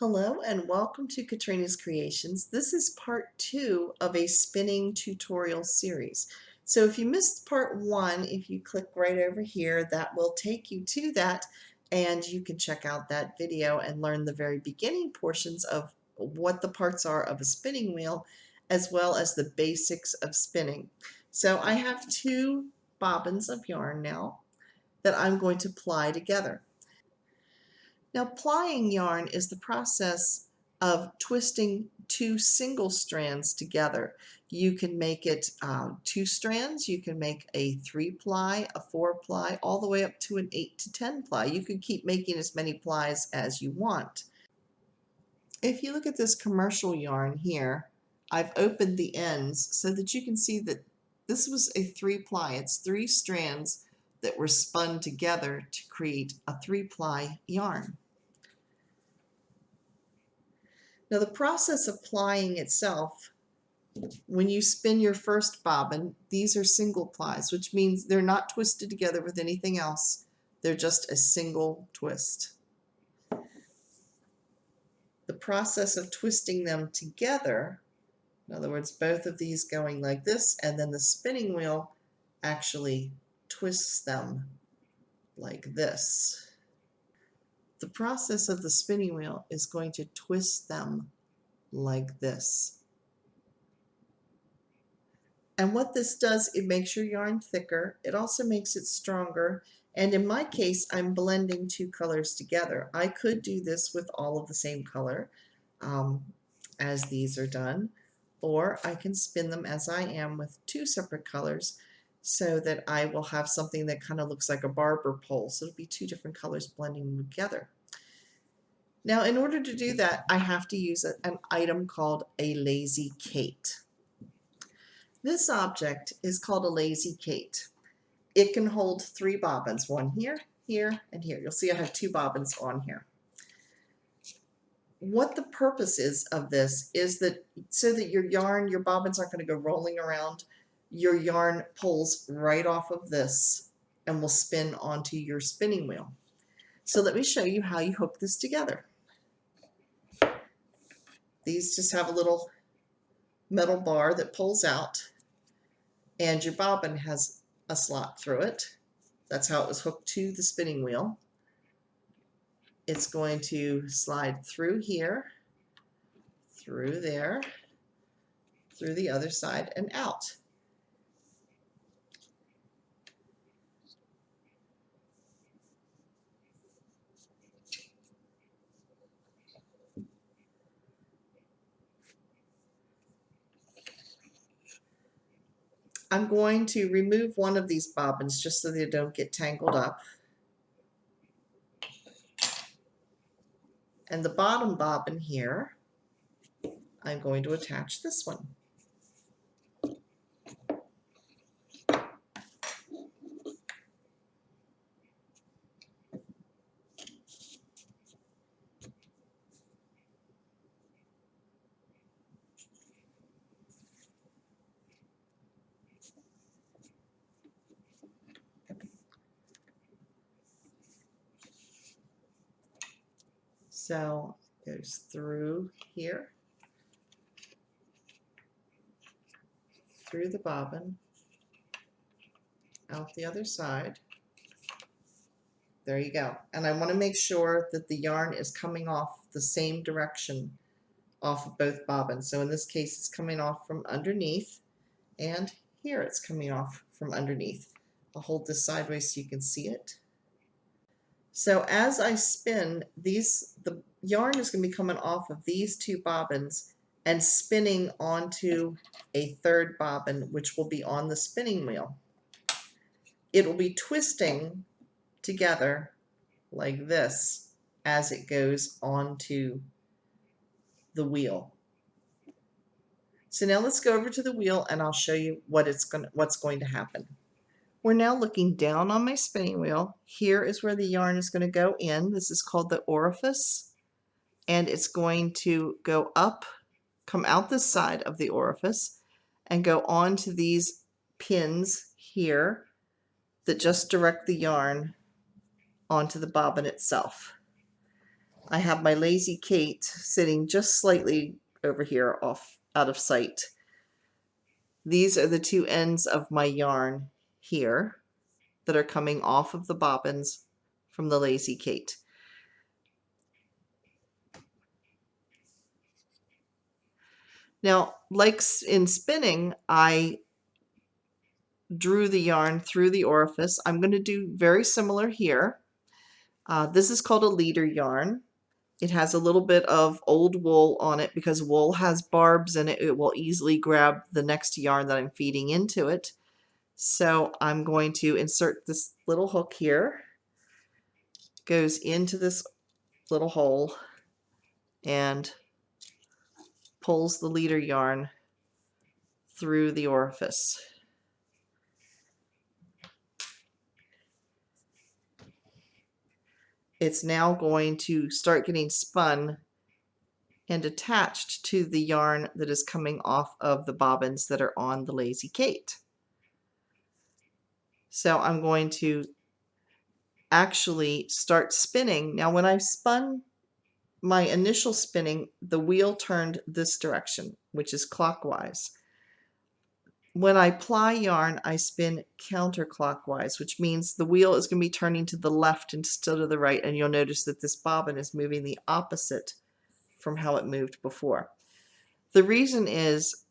Hello and welcome to Katrina's Creations. This is part 2 of a spinning tutorial series. So if you missed part 1, if you click right over here, that will take you to that and you can check out that video and learn the very beginning portions of what the parts are of a spinning wheel as well as the basics of spinning. So I have 2 bobbins of yarn now that I'm going to ply together. Now, plying yarn is the process of twisting 2 single strands together. You can make it 2 strands, you can make a 3-ply, a 4-ply, all the way up to an 8 to 10-ply. You can keep making as many plies as you want. If you look at this commercial yarn here, I've opened the ends so that you can see that this was a 3-ply. It's 3 strands that were spun together to create a 3-ply yarn. Now the process of plying itself, when you spin your first bobbin, these are single plies, which means they're not twisted together with anything else. They're just a single twist. The process of twisting them together, in other words, both of these going like this, and then the spinning wheel actually twists them like this. The process of the spinning wheel is going to twist them like this. And what this does, it makes your yarn thicker. It also makes it stronger. And in my case, I'm blending 2 colors together. I could do this with all of the same color as these are done, or I can spin them as I am with 2 separate colors so that I will have something that kind of looks like a barber pole. So it'll be 2 different colors blending together. Now, in order to do that, I have to use an item called a Lazy Kate. This object is called a Lazy Kate. It can hold 3 bobbins, one here, here, and here. You'll see I have 2 bobbins on here. What the purpose is of this is that so that your yarn, your bobbins aren't going to go rolling around, your yarn pulls right off of this and will spin onto your spinning wheel. So let me show you how you hook this together. These just have a little metal bar that pulls out, and your bobbin has a slot through it. That's how it was hooked to the spinning wheel. It's going to slide through here, through there, through the other side, and out. I'm going to remove one of these bobbins just so they don't get tangled up. And the bottom bobbin here, I'm going to attach this one. So it goes through here, through the bobbin, out the other side. There you go. And I want to make sure that the yarn is coming off the same direction off of both bobbins. So in this case, it's coming off from underneath, and here it's coming off from underneath. I'll hold this sideways so you can see it. So as I spin these, the yarn is going to be coming off of these 2 bobbins and spinning onto a 3rd bobbin, which will be on the spinning wheel. It will be twisting together like this as it goes onto the wheel. So now let's go over to the wheel and I'll show you what's going to happen. We're now looking down on my spinning wheel. Here is where the yarn is going to go in. This is called the orifice, and it's going to go up, come out this side of the orifice, and go on to these pins here that just direct the yarn onto the bobbin itself. I have my Lazy Kate sitting just slightly over here off out of sight. These are the two ends of my yarn here that are coming off of the bobbins from the Lazy Kate. Now, like in spinning, I drew the yarn through the orifice. I'm going to do very similar here. This is called a leader yarn. It has a little bit of old wool on it because wool has barbs in it. It will easily grab the next yarn that I'm feeding into it. So I'm going to insert this little hook here. Goes into this little hole and pulls the leader yarn through the orifice. It's now going to start getting spun and attached to the yarn that is coming off of the bobbins that are on the Lazy Kate. So I'm going to actually start spinning. Now when I spun my initial spinning, the wheel turned this direction, which is clockwise. When I ply yarn, I spin counterclockwise, which means the wheel is going to be turning to the left instead of the right, and you'll notice that this bobbin is moving the opposite from how it moved before. The reason is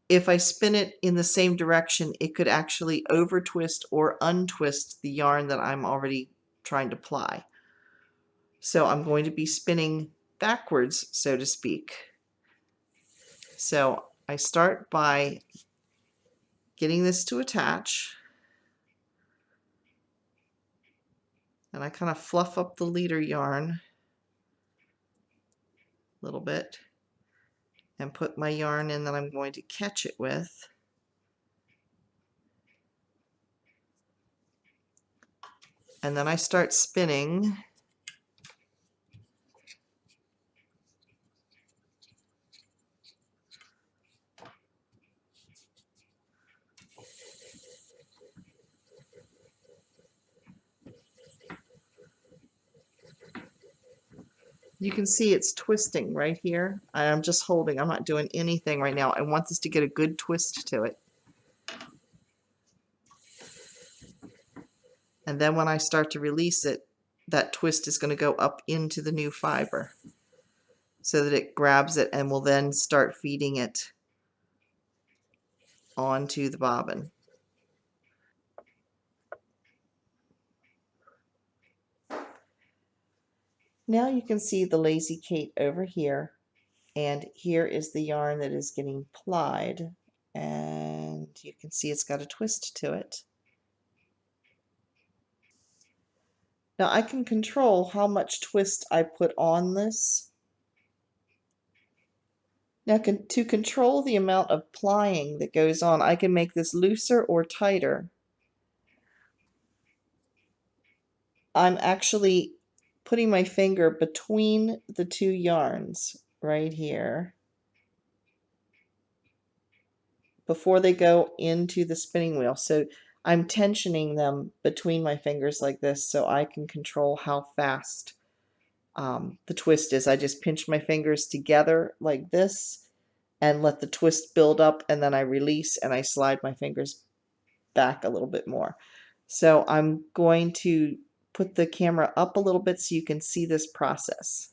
if I spin it in the same direction, it could actually over twist or untwist the yarn that I'm already trying to ply. So I'm going to be spinning backwards, so to speak. So I start by getting this to attach, and I kind of fluff up the leader yarn a little bit and put my yarn in that I'm going to catch it with. And then I start spinning. You can see it's twisting right here. I'm just holding, I'm not doing anything right now. I want this to get a good twist to it. And then when I start to release it, that twist is going to go up into the new fiber so that it grabs it and will then start feeding it onto the bobbin. Now you can see the Lazy Kate over here, and here is the yarn that is getting plied, and you can see it's got a twist to it. Now I can control how much twist I put on this. Now to control the amount of plying that goes on, I can make this looser or tighter. I'm actually putting my finger between the two yarns right here before they go into the spinning wheel. So I'm tensioning them between my fingers like this so I can control how fast the twist is. I just pinch my fingers together like this and let the twist build up, and then I release and I slide my fingers back a little bit more. So I'm going to put the camera up a little bit so you can see this process.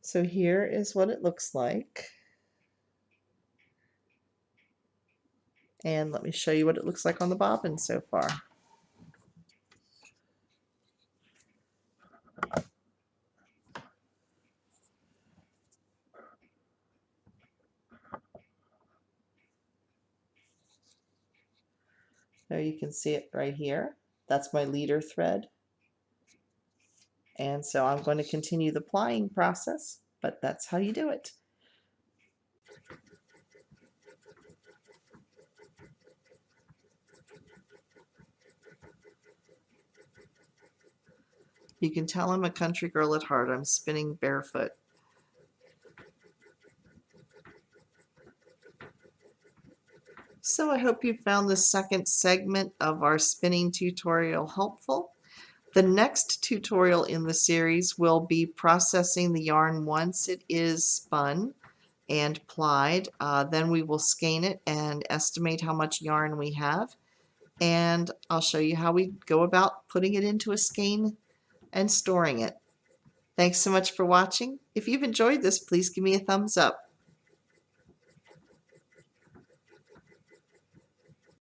So here is what it looks like. And let me show you what it looks like on the bobbin so far. There you can see it right here. That's my leader thread. And so I'm going to continue the plying process, but that's how you do it. You can tell I'm a country girl at heart. I'm spinning barefoot. So I hope you found this second segment of our spinning tutorial helpful. The next tutorial in the series will be processing the yarn once it is spun and plied. Then we will skein it and estimate how much yarn we have. And I'll show you how we go about putting it into a skein and storing it. Thanks so much for watching. If you've enjoyed this, please give me a thumbs up.